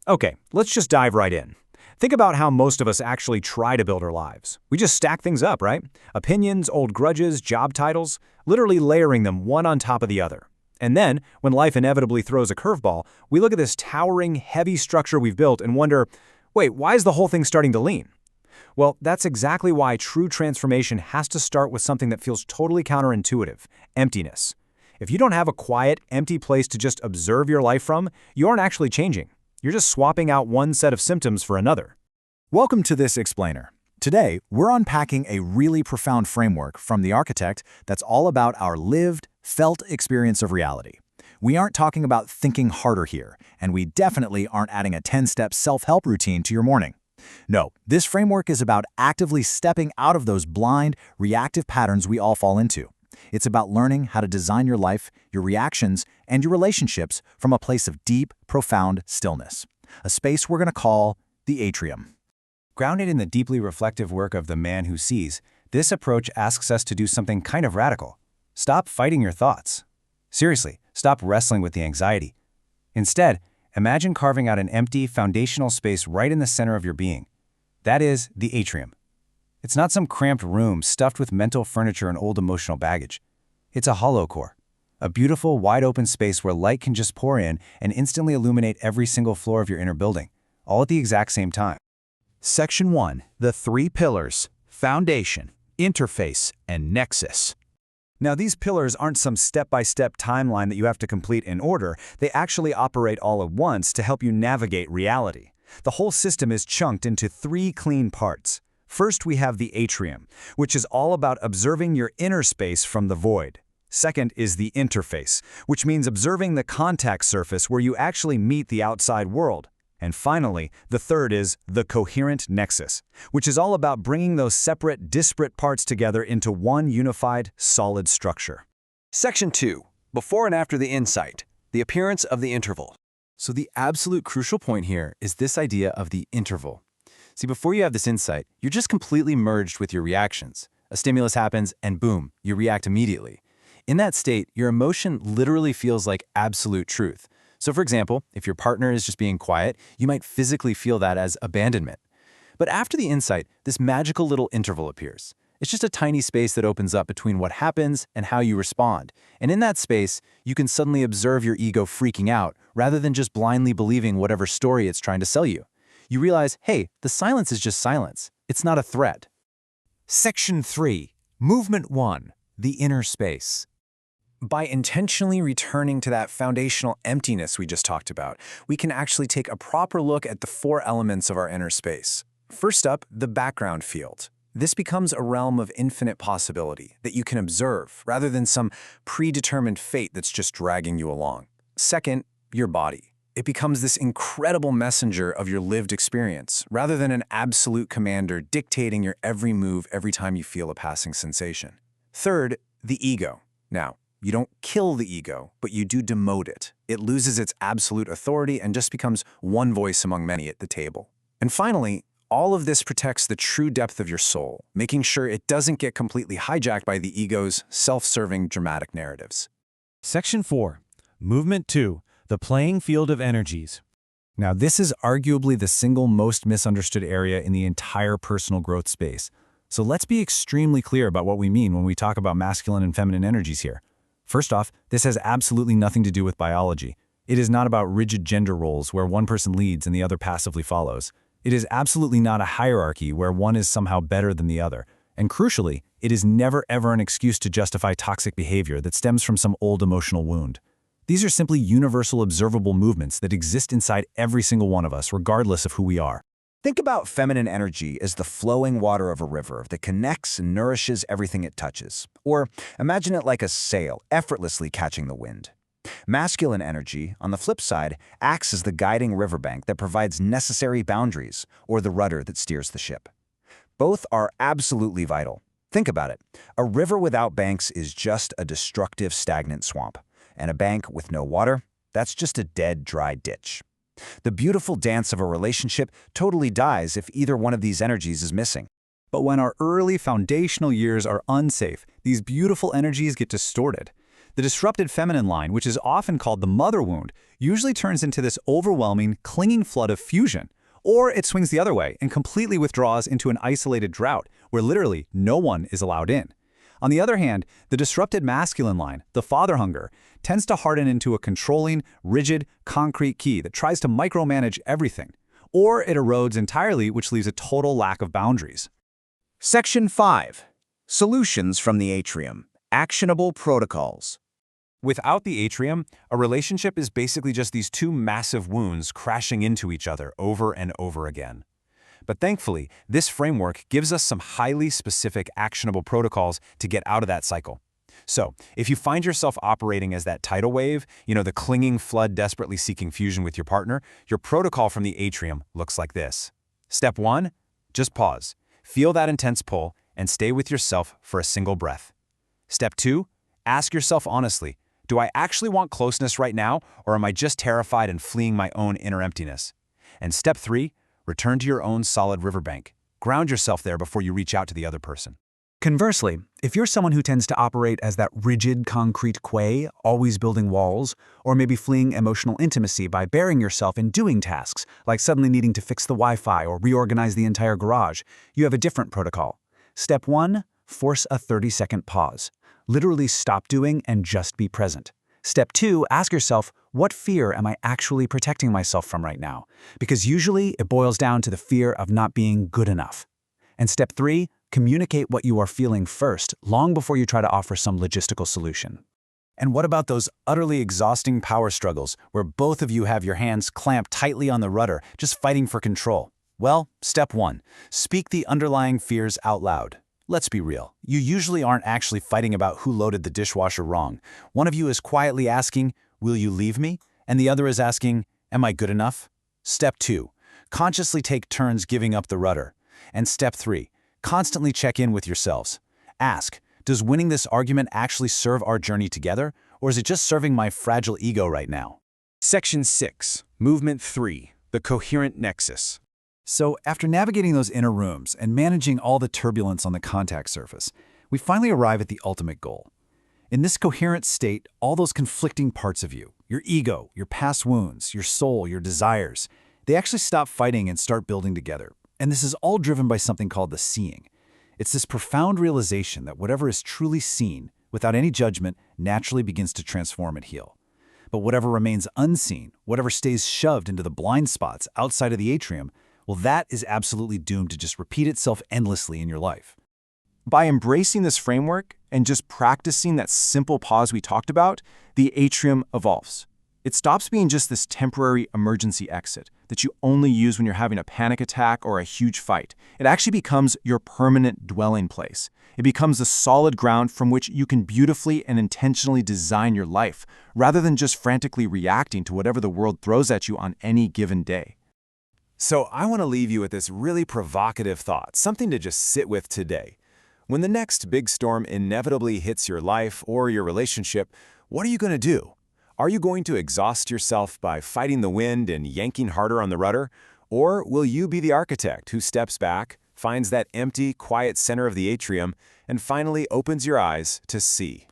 Okay, let's just dive right in. Think about how most of us actually try to build our lives. We just stack things up, right? Opinions, old grudges, job titles, literally layering them one on top of the other. And then, when life inevitably throws a curveball, we look at this towering, heavy structure we've built and wonder, wait, why is the whole thing starting to lean? Well, that's exactly why true transformation has to start with something that feels totally counterintuitive: emptiness. If you don't have a quiet, empty place to just observe your life from, you aren't actually changing. You're just swapping out one set of symptoms for another. Welcome to this explainer. Today, we're unpacking a really profound framework from the architect that's all about our lived, felt experience of reality. We aren't talking about thinking harder here, and we definitely aren't adding a 10-step self-help routine to your morning. No, this framework is about actively stepping out of those blind, reactive patterns we all fall into. It's about learning how to design your life, your reactions, and your relationships from a place of deep, profound stillness. A space we're going to call the Atrium. Grounded in the deeply reflective work of the man who sees, this approach asks us to do something kind of radical. Stop fighting your thoughts. Seriously, stop wrestling with the anxiety. Instead, imagine carving out an empty, foundational space right in the center of your being. That is the atrium. It's not some cramped room stuffed with mental furniture and old emotional baggage. It's a hollow core, a beautiful, wide-open space where light can just pour in and instantly illuminate every single floor of your inner building, all at the exact same time. Section 1. The 3 pillars: foundation, interface, and nexus. Now, these pillars aren't some step-by-step timeline that you have to complete in order. They actually operate all at once to help you navigate reality. The whole system is chunked into 3 clean parts. First, we have the atrium, which is all about observing your inner space from the void. Second is the interface, which means observing the contact surface where you actually meet the outside world. And finally, the third is the Coherent Nexus, which is all about bringing those separate, disparate parts together into one unified, solid structure. Section 2. Before and after the insight. The appearance of the interval. So the absolute crucial point here is this idea of the interval. See, before you have this insight, you're just completely merged with your reactions. A stimulus happens and boom, you react immediately. In that state, your emotion literally feels like absolute truth. So for example, if your partner is just being quiet, you might physically feel that as abandonment. But after the insight, this magical little interval appears. It's just a tiny space that opens up between what happens and how you respond. And in that space, you can suddenly observe your ego freaking out rather than just blindly believing whatever story it's trying to sell you. You realize, hey, the silence is just silence. It's not a threat. Section 3. Movement 1. The inner space. By intentionally returning to that foundational emptiness we just talked about, we can actually take a proper look at the 4 elements of our inner space. First up, the background field. This becomes a realm of infinite possibility that you can observe rather than some predetermined fate that's just dragging you along. Second, your body. It becomes this incredible messenger of your lived experience, rather than an absolute commander dictating your every move every time you feel a passing sensation. Third, the ego. Now, you don't kill the ego, but you do demote it. It loses its absolute authority and just becomes one voice among many at the table. And finally, all of this protects the true depth of your soul, making sure it doesn't get completely hijacked by the ego's self-serving dramatic narratives. Section 4. Movement 2. The playing field of energies. Now, this is arguably the single most misunderstood area in the entire personal growth space. So let's be extremely clear about what we mean when we talk about masculine and feminine energies here. First off, this has absolutely nothing to do with biology. It is not about rigid gender roles where one person leads and the other passively follows. It is absolutely not a hierarchy where one is somehow better than the other. And crucially, it is never ever an excuse to justify toxic behavior that stems from some old emotional wound. These are simply universal observable movements that exist inside every single one of us, regardless of who we are. Think about feminine energy as the flowing water of a river that connects and nourishes everything it touches. Or imagine it like a sail, effortlessly catching the wind. Masculine energy, on the flip side, acts as the guiding riverbank that provides necessary boundaries, or the rudder that steers the ship. Both are absolutely vital. Think about it. A river without banks is just a destructive, stagnant swamp. And a bank with no water, that's just a dead, dry ditch. The beautiful dance of a relationship totally dies if either one of these energies is missing. But when our early foundational years are unsafe, these beautiful energies get distorted. The disrupted feminine line, which is often called the mother wound, usually turns into this overwhelming, clinging flood of fusion. Or it swings the other way and completely withdraws into an isolated drought, where literally no one is allowed in. On the other hand, the disrupted masculine line, the father hunger, tends to harden into a controlling, rigid, concrete key that tries to micromanage everything. Or it erodes entirely, which leaves a total lack of boundaries. Section 5. Solutions from the Atrium. Actionable protocols. Without the atrium, a relationship is basically just these two massive wounds crashing into each other over and over again. But thankfully, this framework gives us some highly specific actionable protocols to get out of that cycle. So, if you find yourself operating as that tidal wave, the clinging flood desperately seeking fusion with your partner, your protocol from the atrium looks like this. Step 1, just pause. Feel that intense pull and stay with yourself for a single breath. Step 2, ask yourself honestly, do I actually want closeness right now, or am I just terrified and fleeing my own inner emptiness? And step 3, return to your own solid riverbank. Ground yourself there before you reach out to the other person. Conversely, if you're someone who tends to operate as that rigid, concrete quay, always building walls, or maybe fleeing emotional intimacy by burying yourself in doing tasks, like suddenly needing to fix the Wi-Fi or reorganize the entire garage, you have a different protocol. Step 1, force a 30-second pause. Literally stop doing and just be present. Step 2, ask yourself, what fear am I actually protecting myself from right now? Because usually it boils down to the fear of not being good enough. And step 3, communicate what you are feeling first, long before you try to offer some logistical solution. And what about those utterly exhausting power struggles where both of you have your hands clamped tightly on the rudder, just fighting for control? Well, step 1, speak the underlying fears out loud. Let's be real, you usually aren't actually fighting about who loaded the dishwasher wrong. One of you is quietly asking, will you leave me? And the other is asking, am I good enough? Step 2, consciously take turns giving up the rudder. And step 3, constantly check in with yourselves. Ask, does winning this argument actually serve our journey together, or is it just serving my fragile ego right now? Section 6. Movement 3. The Coherent Nexus. So, after navigating those inner rooms and managing all the turbulence on the contact surface, we finally arrive at the ultimate goal. In this coherent state, all those conflicting parts of you, your ego, your past wounds, your soul, your desires, they actually stop fighting and start building together. And this is all driven by something called the seeing. It's this profound realization that whatever is truly seen, without any judgment, naturally begins to transform and heal. But whatever remains unseen, whatever stays shoved into the blind spots outside of the atrium, well, that is absolutely doomed to just repeat itself endlessly in your life. By embracing this framework and just practicing that simple pause we talked about, the atrium evolves. It stops being just this temporary emergency exit that you only use when you're having a panic attack or a huge fight. It actually becomes your permanent dwelling place. It becomes the solid ground from which you can beautifully and intentionally design your life, rather than just frantically reacting to whatever the world throws at you on any given day. So I want to leave you with this really provocative thought, something to just sit with today. When the next big storm inevitably hits your life or your relationship, what are you going to do? Are you going to exhaust yourself by fighting the wind and yanking harder on the rudder? Or will you be the architect who steps back, finds that empty, quiet center of the atrium, and finally opens your eyes to see?